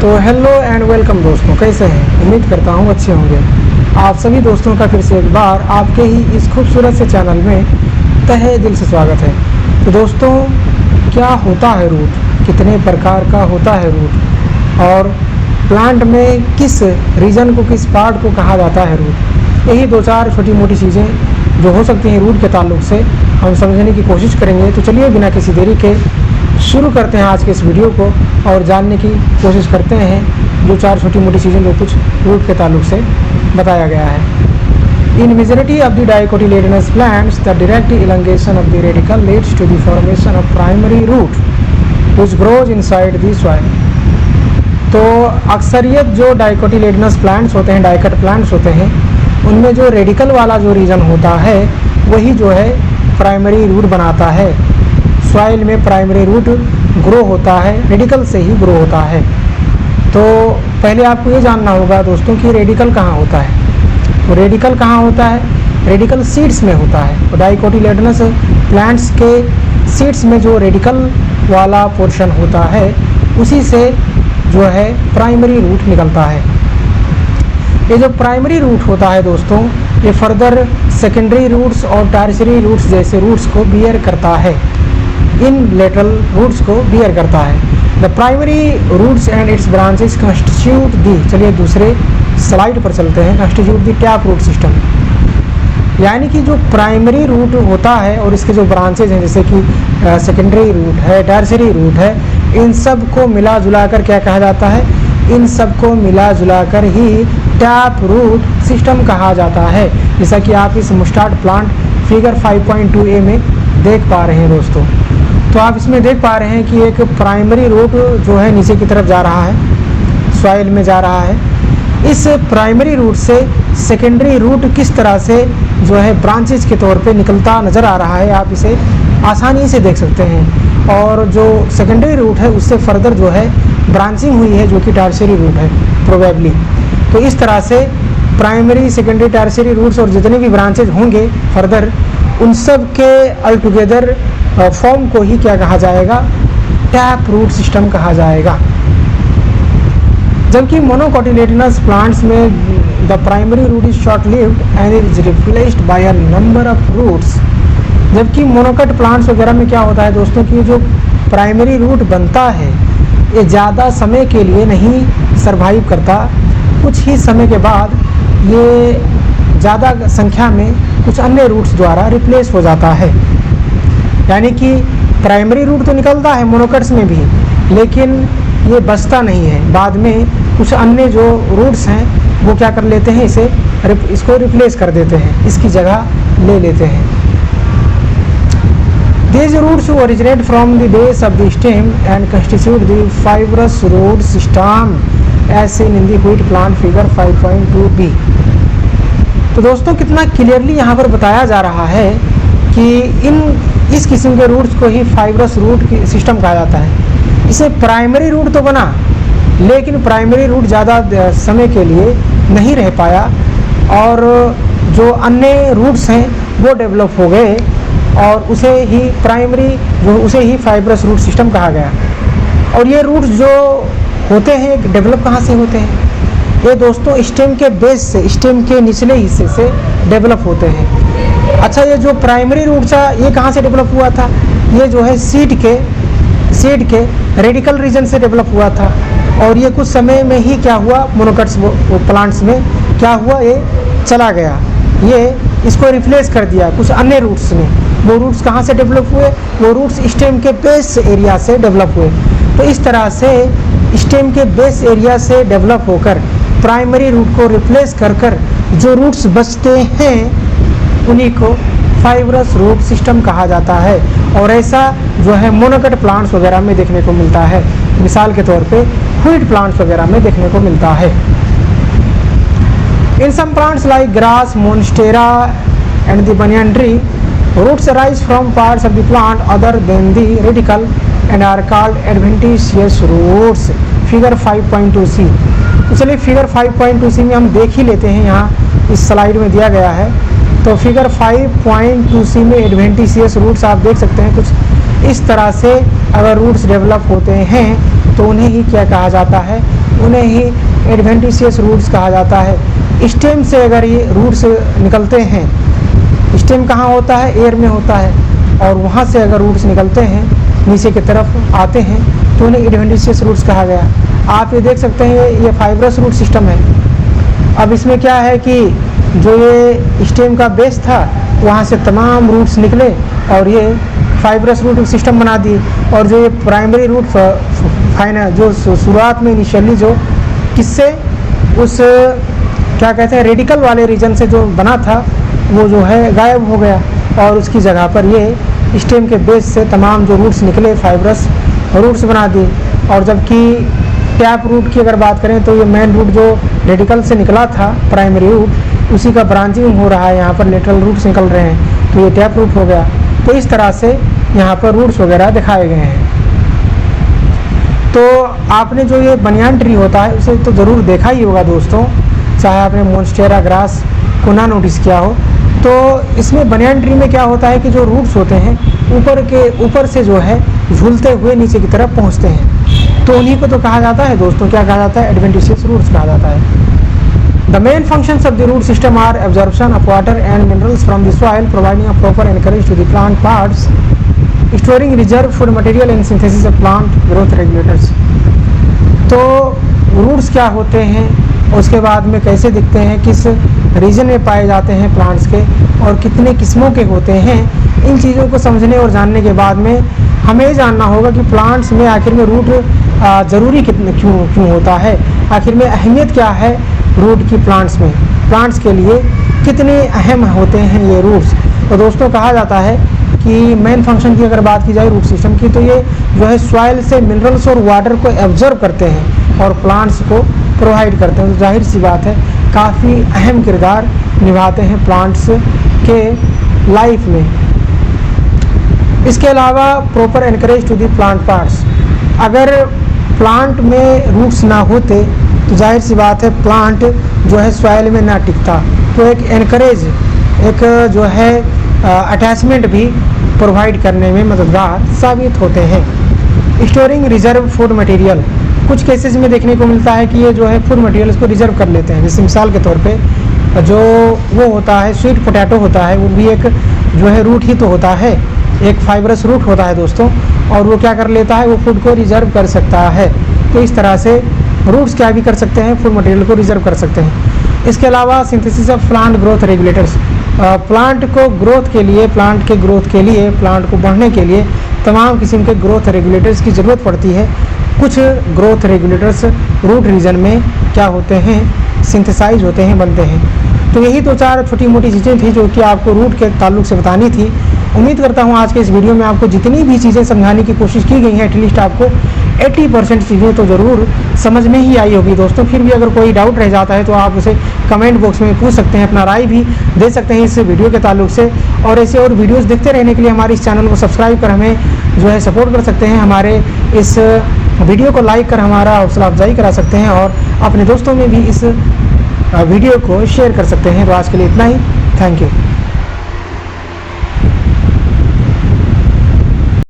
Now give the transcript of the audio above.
तो hello and welcome दोस्तों, कैसे हैं? उम्मीद करता हूँ अच्छे होंगे। आप सभी दोस्तों का फिर से एक बार आपके ही इस खूबसूरत से चैनल में तहे दिल से स्वागत है। तो दोस्तों, क्या होता है रूट, कितने प्रकार का होता है रूट, और प्लांट में किस रीजन को, किस पार्ट को कहा जाता है रूट, यही दो चार छोटी मोटी चीज़ें जो हो सकती हैं रूट के ताल्लुक से हम समझने की कोशिश करेंगे। तो चलिए बिना किसी देरी के शुरू करते हैं आज के इस वीडियो को और जानने की कोशिश करते हैं जो चार छोटी मोटी चीज़ें जो कुछ रूट के ताल्लुक से बताया गया है। In majority of the dicotyledonous plants the direct elongation of the radicle leads to the formation of primary root which grows inside the soil. तो अक्सरियत जो डाइकोटिलेडनस प्लांट्स होते हैं, डाइकट प्लांट्स होते हैं, उनमें जो रेडिकल वाला जो रीजन होता है वही जो है प्राइमरी रूट बनाता है। सॉइल में प्राइमरी रूट ग्रो होता है, रेडिकल से ही ग्रो होता है। तो पहले आपको ये जानना होगा दोस्तों कि रेडिकल कहाँ होता है। तो रेडिकल कहाँ होता है? रेडिकल सीड्स में होता है। तो डाइकोटिलेडनस प्लांट्स के सीड्स में जो रेडिकल वाला पोर्शन होता है उसी से जो है प्राइमरी रूट निकलता है। ये जो प्राइमरी रूट होता है दोस्तों, ये फर्दर सेकेंडरी रूट्स और टर्शियरी रूट्स जैसे रूट्स को बियर करता है, इन लेटरल रूट्स को बियर करता है। The primary roots and its branches constitute the, चलिए दूसरे स्लाइड पर चलते हैं, constitute the tap root system. यानी कि जो प्राइमरी रूट होता है और इसके जो ब्रांचेज हैं जैसे कि सेकेंडरी रूट है, टर्शियरी रूट है, इन सब को मिला जुला कर क्या कहा जाता है? इन सब को मिला जुला कर ही टैप रूट सिस्टम कहा जाता है, जैसा कि आप इस मुस्टार्ड प्लांट फिगर 5.2a में देख पा रहे हैं दोस्तों। तो आप इसमें देख पा रहे हैं कि एक प्राइमरी रूट जो है नीचे की तरफ जा रहा है, सॉइल में जा रहा है। इस प्राइमरी रूट से सेकेंडरी रूट किस तरह से जो है ब्रांचेज के तौर पे निकलता नज़र आ रहा है, आप इसे आसानी से देख सकते हैं। और जो सेकेंडरी रूट है उससे फर्दर जो है ब्रांचिंग हुई है जो कि टर्शियरी रूट है प्रोबेबली। तो इस तरह से प्राइमरी, सेकेंडरी, टर्शियरी रूट्स और जितने भी ब्रांचेज होंगे फर्दर, उन सब के अल टुगेदर फॉर्म को ही क्या कहा जाएगा? टैप रूट सिस्टम कहा जाएगा। जबकि मोनोकोटिलेडनस प्लांट्स में the primary root is short lived and is replaced by a number of roots. जबकि मोनोकट प्लांट्स वगैरह में क्या होता है दोस्तों कि जो प्राइमरी रूट बनता है ये ज़्यादा समय के लिए नहीं सरवाइव करता, कुछ ही समय के बाद ये ज़्यादा संख्या में कुछ अन्य रूट्स द्वारा रिप्लेस हो जाता है। यानी कि प्राइमरी रूट तो निकलता है मोनोकट्स में भी, लेकिन ये बचता नहीं है, बाद में कुछ अन्य जो रूट्स हैं वो क्या कर लेते हैं, इसको रिप्लेस कर देते हैं, इसकी जगह ले लेते हैं। These roots originate from the base of the stem and constitute the fibrous root system as seen in the wheat plant figure 5.2b। तो दोस्तों कितना क्लियरली यहाँ पर बताया जा रहा है कि इस किस्म के रूट्स को ही फाइब्रस रूट सिस्टम कहा जाता है। इसे प्राइमरी रूट तो बना, लेकिन प्राइमरी रूट ज़्यादा समय के लिए नहीं रह पाया और जो अन्य रूट्स हैं वो डेवलप हो गए और उसे ही फाइब्रस रूट सिस्टम कहा गया। और ये रूट्स जो होते हैं डेवलप कहाँ से होते हैं? ये दोस्तों स्टेम के बेस से, स्टेम के निचले हिस्से से डेवलप होते हैं। अच्छा, ये जो प्राइमरी रूट था ये कहाँ से डेवलप हुआ था? ये जो है सीड के रेडिकल रीजन से डेवलप हुआ था। और ये कुछ समय में ही क्या हुआ, मोनोकट्स प्लांट्स में क्या हुआ, ये चला गया, ये इसको रिप्लेस कर दिया कुछ अन्य रूट्स ने। वो रूट्स कहाँ से डेवलप हुए? वो रूट्स स्टेम के बेस एरिया से डेवलप हुए। तो इस तरह से स्टेम के बेस एरिया से डेवलप होकर प्राइमरी रूट को रिप्लेस कर जो रूट्स बचते हैं उन्हीं को फाइब्रस रूट सिस्टम कहा जाता है। और ऐसा जो है मोनोकट प्लांट्स वगैरह में देखने को मिलता है, मिसाल के तौर पे व्हीट प्लांट्स वगैरह में देखने को मिलता है। In some plants like grass, monstera and the banyan tree, roots arise from parts of the plant other than the radical and are called adventitious roots। Figure 5.2c। तो चलिए फिगर 5.2c में हम देख ही लेते हैं, यहाँ इस स्लाइड में दिया गया है। तो फिगर 5.2c में एडवेंटिशियस रूट्स आप देख सकते हैं कुछ इस तरह से। अगर रूट्स डेवलप होते हैं तो उन्हें ही क्या कहा जाता है? उन्हें ही एडवेंटिशियस रूट्स कहा जाता है। स्टेम से अगर ये रूट्स निकलते हैं, स्टेम कहाँ होता है? एयर में होता है, और वहाँ से अगर रूट्स निकलते हैं नीचे की तरफ आते हैं तो उन्हें एडवेंटिशियस रूट्स कहा गया। आप ये देख सकते हैं ये फाइब्रस रूट सिस्टम है। अब इसमें क्या है कि जो ये स्टेम का बेस था वहाँ से तमाम रूट्स निकले और ये फाइब्रस रूट सिस्टम बना दिए, और जो ये प्राइमरी रूट फाइनल जो शुरुआत में इनिशियली जो किससे उस क्या कहते हैं रेडिकल वाले रीजन से जो बना था वो जो है गायब हो गया, और उसकी जगह पर ये स्टेम के बेस से तमाम जो रूट्स निकले फाइब्रस रूट्स बना दिए। और जबकि टैप रूट की अगर बात करें तो ये मेन रूट जो रेडिकल से निकला था प्राइमरी रूट, उसी का ब्रांचिंग हो रहा है, यहाँ पर लेटरल रूट्स निकल रहे हैं, तो ये टैप रूट हो गया। तो इस तरह से यहाँ पर रूट्स वगैरह दिखाए गए हैं। तो आपने जो ये बनियान ट्री होता है उसे तो ज़रूर देखा ही होगा दोस्तों, चाहे आपने मोन्स्टेरा ग्रास को ना नोटिस किया हो। तो इसमें बनियान ट्री में क्या होता है कि जो रूट्स होते हैं ऊपर से जो है झूलते हुए नीचे की तरफ पहुँचते हैं, तो उन्हीं को तो कहा जाता है दोस्तों, क्या कहा जाता है? एडवेंटिशियस रूट्स कहा जाता है। The main functions of the root system are absorption of water and minerals from the soil, providing a proper encourage to the plant parts, storing reserve food material and synthesis of plant growth regulators। तो roots क्या होते हैं, उसके बाद में कैसे दिखते हैं, किस रीजन में पाए जाते हैं प्लांट्स के, और कितने किस्मों के होते हैं, इन चीज़ों को समझने और जानने के बाद में हमें जानना होगा कि प्लांट्स में आखिर में रूट ज़रूरी क्यों होता है, आखिर में अहमियत क्या है रूट की प्लांट्स में, प्लांट्स के लिए कितने अहम होते हैं ये रूट्स। तो दोस्तों कहा जाता है कि मेन फंक्शन की अगर बात की जाए रूट सिस्टम की, तो ये जो है सॉइल से मिनरल्स और वाटर को एब्जॉर्ब करते हैं और प्लांट्स को प्रोवाइड करते हैं। तो जाहिर सी बात है काफ़ी अहम किरदार निभाते हैं प्लांट्स के लाइफ में। इसके अलावा proper anchorage to the plant parts, अगर प्लांट में रूट्स ना होते तो जाहिर सी बात है प्लांट जो है सॉइल में ना टिकता, तो एक एनकरेज, एक जो है अटैचमेंट भी प्रोवाइड करने में मददगार साबित होते हैं। स्टोरिंग रिजर्व फूड मटेरियल, कुछ केसेस में देखने को मिलता है कि ये जो है फूड मटेरियल्स को रिजर्व कर लेते हैं। जैसे मिसाल के तौर पे जो वो होता है स्वीट पोटैटो होता है, वो भी एक जो है रूट ही तो होता है, एक फाइब्रस रूट होता है दोस्तों, और वो क्या कर लेता है, वो फूड को रिजर्व कर सकता है। तो इस तरह से रूट्स क्या भी कर सकते हैं, फूड मटेरियल को रिजर्व कर सकते हैं। इसके अलावा synthesis of plant growth regulators, plant को ग्रोथ के लिए, प्लांट के ग्रोथ के लिए, प्लांट को बढ़ने के लिए तमाम किस्म के ग्रोथ रेगुलेटर्स की ज़रूरत पड़ती है। कुछ ग्रोथ रेगुलेटर्स रूट रीजन में क्या होते हैं, सिंथेसाइज होते हैं, बनते हैं। तो यही दो चार छोटी मोटी चीज़ें थी जो कि आपको रूट के ताल्लुक से बतानी थी। उम्मीद करता हूँ आज के इस वीडियो में आपको जितनी भी चीज़ें समझाने की कोशिश की गई हैं, एटलीस्ट आपको 80% चीज़ें तो ज़रूर समझ में ही आई होगी दोस्तों। फिर भी अगर कोई डाउट रह जाता है तो आप उसे कमेंट बॉक्स में पूछ सकते हैं, अपना राय भी दे सकते हैं इस वीडियो के ताल्लुक से। और ऐसे और वीडियोज़ देखते रहने के लिए हमारे इस चैनल को सब्सक्राइब कर हमें जो है सपोर्ट कर सकते हैं, हमारे इस वीडियो को लाइक कर हमारा हौसला अफजाई करा सकते हैं, और अपने दोस्तों में भी इस वीडियो को शेयर कर सकते हैं। तो आज के लिए इतना ही, थैंक यू।